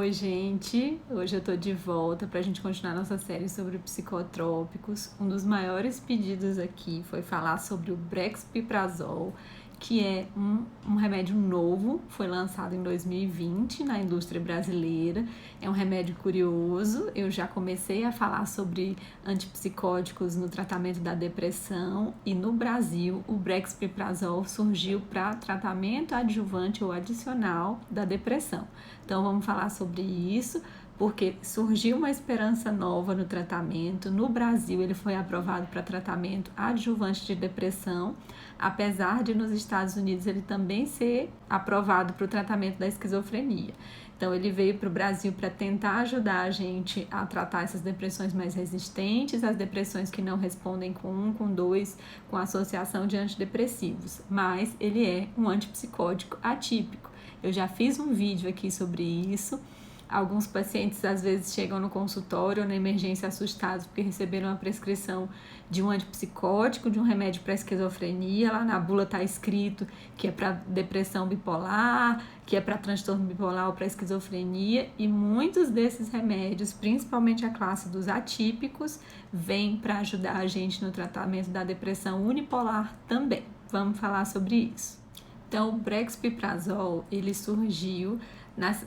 Oi, gente! Hoje eu tô de volta pra gente continuar nossa série sobre psicotrópicos. Um dos maiores pedidos aqui foi falar sobre o Brexpiprazole, que é um remédio novo, foi lançado em 2020 na indústria brasileira. É um remédio curioso. Eu já comecei a falar sobre antipsicóticos no tratamento da depressão e no Brasil o Brexpiprazole surgiu para tratamento adjuvante ou adicional da depressão. Então vamos falar sobre isso, porque surgiu uma esperança nova no tratamento. No Brasil ele foi aprovado para tratamento adjuvante de depressão, apesar de nos Estados Unidos ele também ser aprovado para o tratamento da esquizofrenia. Então ele veio para o Brasil para tentar ajudar a gente a tratar essas depressões mais resistentes, as depressões que não respondem com 1, com 2, com associação de antidepressivos, mas ele é um antipsicótico atípico. Eu já fiz um vídeo aqui sobre isso. Alguns pacientes às vezes chegam no consultório ou na emergência assustados porque receberam a prescrição de um antipsicótico, de um remédio para esquizofrenia. Lá na bula está escrito que é para depressão bipolar, que é para transtorno bipolar ou para esquizofrenia. E muitos desses remédios, principalmente a classe dos atípicos, vêm para ajudar a gente no tratamento da depressão unipolar também. Vamos falar sobre isso. Então, o Brexpiprazole, ele surgiu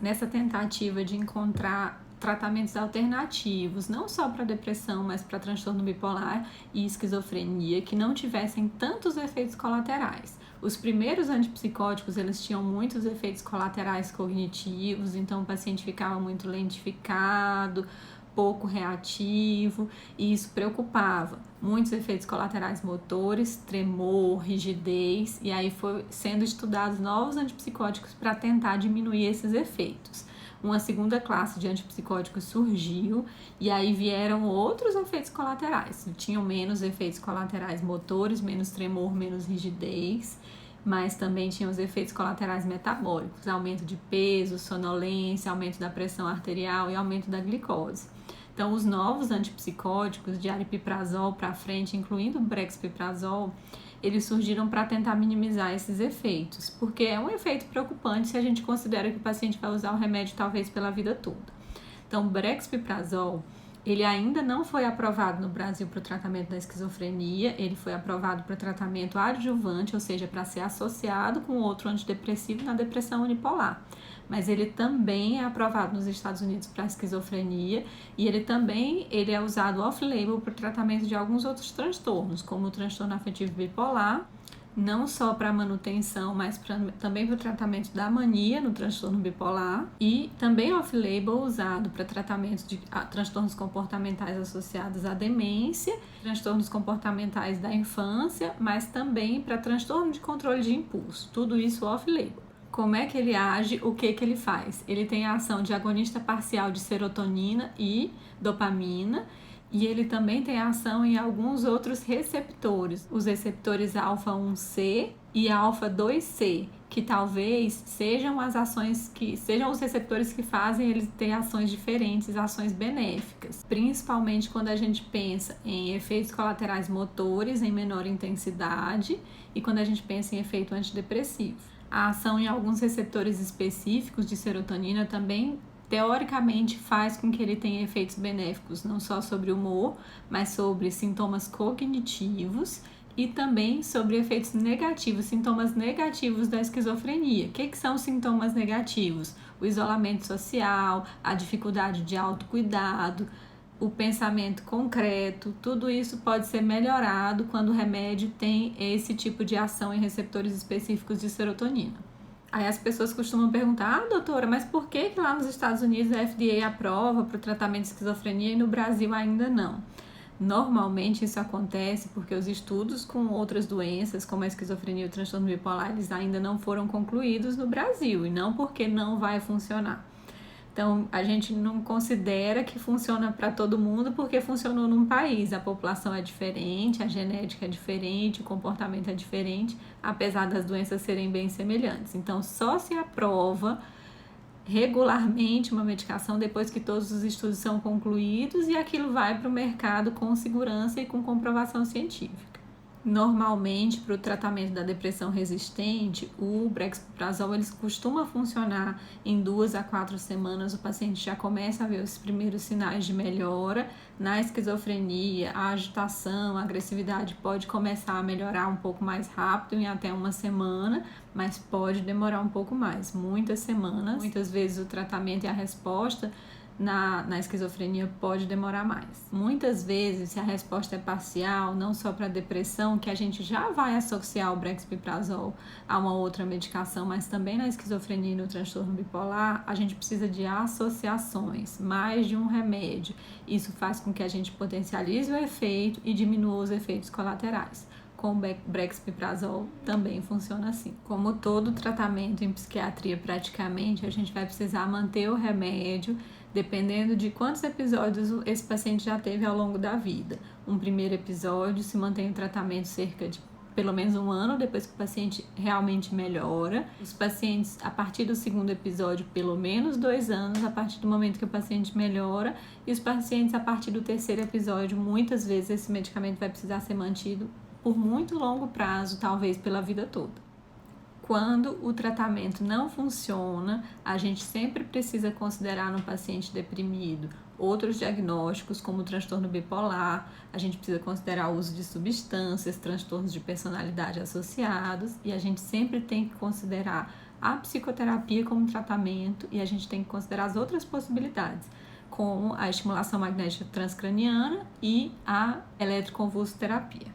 nessa tentativa de encontrar tratamentos alternativos, não só para depressão, mas para transtorno bipolar e esquizofrenia, que não tivessem tantos efeitos colaterais. Os primeiros antipsicóticos, eles tinham muitos efeitos colaterais cognitivos, então o paciente ficava muito lentificado, pouco reativo, e isso preocupava. Muitos efeitos colaterais motores, tremor, rigidez, e aí foi sendo estudados novos antipsicóticos para tentar diminuir esses efeitos. Uma segunda classe de antipsicóticos surgiu, e aí vieram outros efeitos colaterais. Tinham menos efeitos colaterais motores, menos tremor, menos rigidez, mas também tinham os efeitos colaterais metabólicos, aumento de peso, sonolência, aumento da pressão arterial e aumento da glicose. Então, os novos antipsicóticos, de aripiprazol para frente, incluindo o Brexpiprazole, eles surgiram para tentar minimizar esses efeitos, porque é um efeito preocupante se a gente considera que o paciente vai usar o remédio talvez pela vida toda. Então, o Brexpiprazole, ele ainda não foi aprovado no Brasil para o tratamento da esquizofrenia, ele foi aprovado para tratamento adjuvante, ou seja, para ser associado com outro antidepressivo na depressão unipolar. Mas ele também é aprovado nos Estados Unidos para esquizofrenia e ele é usado off-label para o tratamento de alguns outros transtornos, como o transtorno afetivo bipolar, não só para manutenção, mas também para o tratamento da mania no transtorno bipolar, e também off-label usado para tratamento de transtornos comportamentais associados à demência, transtornos comportamentais da infância, mas também para transtorno de controle de impulso, tudo isso off-label. Como é que ele age? O que ele faz? Ele tem a ação de agonista parcial de serotonina e dopamina, e ele também tem ação em alguns outros receptores, os receptores alfa-1C e alfa-2C, que talvez sejam os receptores que fazem eles ter ações diferentes, ações benéficas, principalmente quando a gente pensa em efeitos colaterais motores em menor intensidade e quando a gente pensa em efeito antidepressivo. A ação em alguns receptores específicos de serotonina também, teoricamente, faz com que ele tenha efeitos benéficos, não só sobre o humor, mas sobre sintomas cognitivos e também sobre efeitos negativos, sintomas negativos da esquizofrenia. O que são os sintomas negativos? O isolamento social, a dificuldade de autocuidado, o pensamento concreto, tudo isso pode ser melhorado quando o remédio tem esse tipo de ação em receptores específicos de serotonina. Aí as pessoas costumam perguntar, doutora, mas por que lá nos Estados Unidos a FDA aprova para o tratamento de esquizofrenia e no Brasil ainda não? Normalmente isso acontece porque os estudos com outras doenças, como a esquizofrenia e o transtorno bipolar, eles ainda não foram concluídos no Brasil, e não porque não vai funcionar. Então, a gente não considera que funciona para todo mundo porque funcionou num país. A população é diferente, a genética é diferente, o comportamento é diferente, apesar das doenças serem bem semelhantes. Então, só se aprova regularmente uma medicação depois que todos os estudos são concluídos e aquilo vai para o mercado com segurança e com comprovação científica. Normalmente, para o tratamento da depressão resistente, o brexpiprazol ele costuma funcionar em 2 a 4 semanas. O paciente já começa a ver os primeiros sinais de melhora. Na esquizofrenia, a agitação, a agressividade pode começar a melhorar um pouco mais rápido, em até 1 semana, mas pode demorar um pouco mais, muitas semanas. Muitas vezes o tratamento e a resposta na esquizofrenia pode demorar mais. Muitas vezes, se a resposta é parcial, não só para depressão, que a gente já vai associar o brexpiprazol a uma outra medicação, mas também na esquizofrenia e no transtorno bipolar, a gente precisa de associações, mais de um remédio. Isso faz com que a gente potencialize o efeito e diminua os efeitos colaterais. Com o brexpiprazol também funciona assim. Como todo tratamento em psiquiatria, praticamente, a gente vai precisar manter o remédio dependendo de quantos episódios esse paciente já teve ao longo da vida. Um primeiro episódio se mantém o tratamento cerca de pelo menos 1 ano depois que o paciente realmente melhora. Os pacientes, a partir do segundo episódio, pelo menos 2 anos, a partir do momento que o paciente melhora. E os pacientes, a partir do terceiro episódio, muitas vezes esse medicamento vai precisar ser mantido por muito longo prazo, talvez pela vida toda. Quando o tratamento não funciona, a gente sempre precisa considerar no paciente deprimido outros diagnósticos, como o transtorno bipolar, a gente precisa considerar o uso de substâncias, transtornos de personalidade associados, e a gente sempre tem que considerar a psicoterapia como tratamento, e a gente tem que considerar as outras possibilidades, como a estimulação magnética transcraniana e a eletroconvulsoterapia.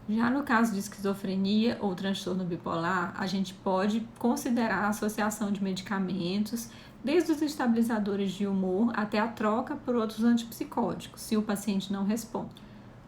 Já no caso de esquizofrenia ou transtorno bipolar, a gente pode considerar a associação de medicamentos, desde os estabilizadores de humor até a troca por outros antipsicóticos, se o paciente não responde.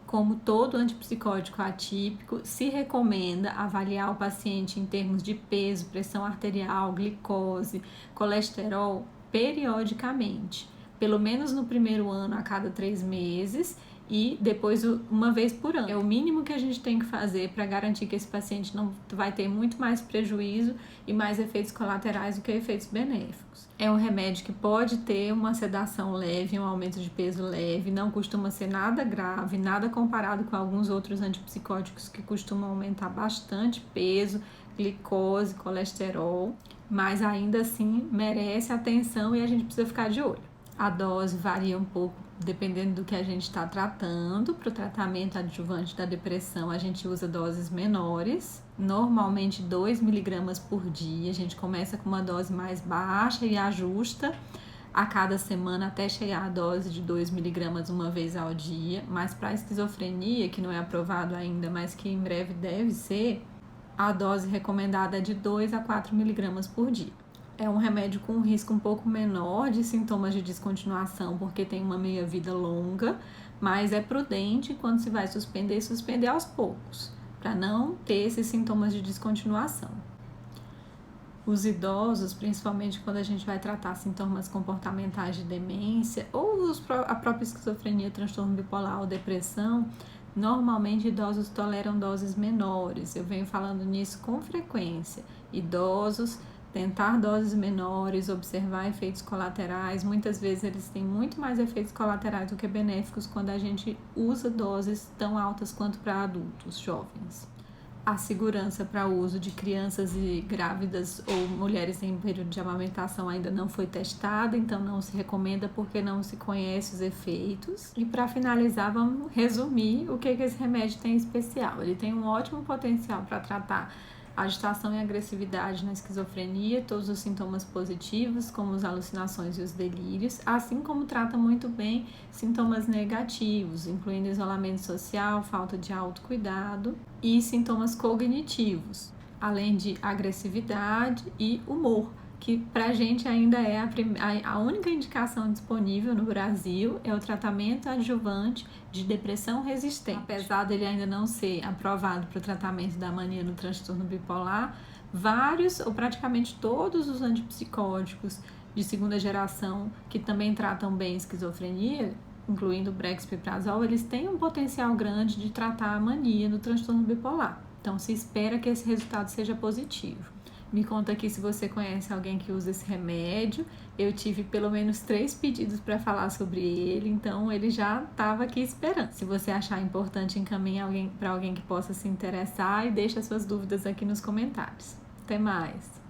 Como todo antipsicótico atípico, se recomenda avaliar o paciente em termos de peso, pressão arterial, glicose, colesterol periodicamente, pelo menos no primeiro ano a cada 3 meses, e depois 1 vez por ano. É o mínimo que a gente tem que fazer para garantir que esse paciente não vai ter muito mais prejuízo e mais efeitos colaterais do que efeitos benéficos. É um remédio que pode ter uma sedação leve, um aumento de peso leve, não costuma ser nada grave, nada comparado com alguns outros antipsicóticos que costumam aumentar bastante peso, glicose, colesterol, mas ainda assim merece atenção e a gente precisa ficar de olho. A dose varia um pouco dependendo do que a gente está tratando. Para o tratamento adjuvante da depressão, a gente usa doses menores, normalmente 2 mg por dia. A gente começa com uma dose mais baixa e ajusta a cada semana até chegar à dose de 2 mg 1 vez ao dia. Mas para a esquizofrenia, que não é aprovado ainda, mas que em breve deve ser, a dose recomendada é de 2 a 4 mg por dia. É um remédio com um risco um pouco menor de sintomas de descontinuação, porque tem uma meia-vida longa, mas é prudente quando se vai suspender aos poucos, para não ter esses sintomas de descontinuação. Os idosos, principalmente quando a gente vai tratar sintomas comportamentais de demência, ou a própria esquizofrenia, transtorno bipolar ou depressão, normalmente idosos toleram doses menores. Eu venho falando nisso com frequência. Idosos tentar doses menores, observar efeitos colaterais. Muitas vezes eles têm muito mais efeitos colaterais do que benéficos quando a gente usa doses tão altas quanto para adultos jovens. A segurança para o uso de crianças e grávidas ou mulheres em período de amamentação ainda não foi testada, então não se recomenda porque não se conhece os efeitos. E para finalizar, vamos resumir o que esse remédio tem em especial. Ele tem um ótimo potencial para tratar agitação e agressividade na esquizofrenia, todos os sintomas positivos, como as alucinações e os delírios, assim como trata muito bem sintomas negativos, incluindo isolamento social, falta de autocuidado e sintomas cognitivos, além de agressividade e humor, que pra gente ainda é a única indicação disponível no Brasil, é o tratamento adjuvante de depressão resistente. Apesar dele ainda não ser aprovado para o tratamento da mania no transtorno bipolar, vários ou praticamente todos os antipsicóticos de segunda geração que também tratam bem esquizofrenia, incluindo o brexpiprazol, eles têm um potencial grande de tratar a mania no transtorno bipolar. Então se espera que esse resultado seja positivo. Me conta aqui se você conhece alguém que usa esse remédio. Eu tive pelo menos 3 pedidos para falar sobre ele, então ele já estava aqui esperando. Se você achar importante, encaminhe alguém para alguém que possa se interessar e deixa suas dúvidas aqui nos comentários. Até mais!